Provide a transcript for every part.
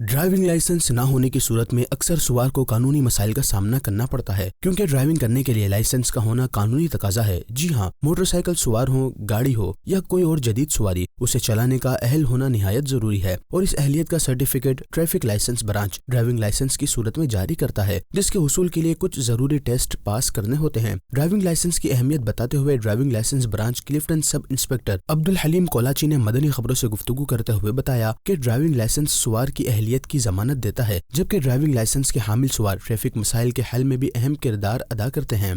Driving licence न होने की सूरत में अक्सर सवार को कानूनी मसाइल का सामना करना पड़ता है, क्योंकि ड्राइविंग करने के लिए लाइसेंस का होना कानूनी तकाजा है। जी हाँ, मोटरसाइकिल सवार हो, गाड़ी हो या कोई और जदीद सवारी, उसे चलाने का अहल होना निहायत जरूरी है और इस अहलियत का certificate traffic licence branch driving licence की सूरत में जारी करता है, जिसके हुसूल के लिए कुछ जरूरी टेस्ट पास करने होते हैं। ड्राइविंग लाइसेंस की अहमियत बताते हुए driving licence branch Clifton sub inspector Abdul haleem कोलाची ने मदनी खबरों से गुफ्तगू करते हुए बताया कि ड्राइविंग लाइसेंस सवार की अहलियत की जमानत देता है, जबकि ड्राइविंग लाइसेंस के हामिल सवार ट्रैफिक मसाइल के हल में भी अहम किरदार अदा करते हैं।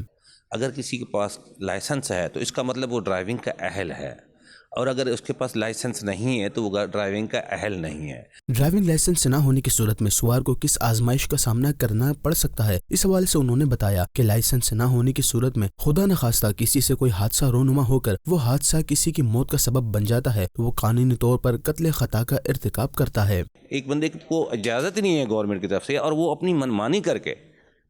अगर किसी के पास लाइसेंस है तो इसका मतलब वो ड्राइविंग का अहल है, और अगर उसके पास लाइसेंस नहीं है तो वो ड्राइविंग का अहल नहीं है। ड्राइविंग लाइसेंस न होने की सूरत में सवार को किस आजमाइश का सामना करना पड़ सकता है, इस हवाले से उन्होंने बताया कि लाइसेंस न होने की सूरत में खुदा न खास्ता किसी से कोई हादसा रोनुमा होकर वो हादसा किसी की मौत का सबब बन जाता है तो वो कानूनी तौर पर कत्ल खता का इर्तिकाब करता है। एक बंदे को इजाज़त नहीं है गवर्नमेंट की तरफ से, और वो अपनी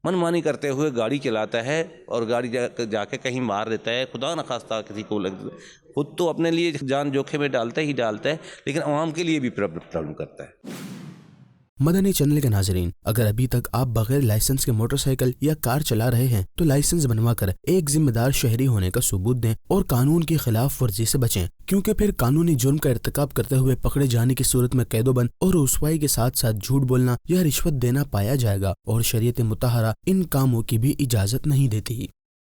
मनमानी करते हुए गाड़ी चलाता है और गाड़ी जाके कहीं मार देता है, खुदा न खास्ता किसी को खुद तो अपने लिए जान जोखिम में डालता है, लेकिन आवाम के लिए भी प्रॉब्लम करता है। मदनी चैनल के नाजरीन, अगर अभी तक आप बगैर लाइसेंस के मोटरसाइकिल या कार चला रहे हैं तो लाइसेंस बनवा कर एक जिम्मेदार शहरी होने का सबूत दें और कानून की खिलाफ वर्जी से बचें, क्योंकि फिर कानूनी जुर्म का इर्तिकाब करते हुए पकड़े जाने की सूरत में कैदोबंद और रुसवाई के साथ साथ झूठ बोलना या रिश्वत देना पाया जाएगा और शरीयत मुतहरा इन कामों की भी इजाजत नहीं देती।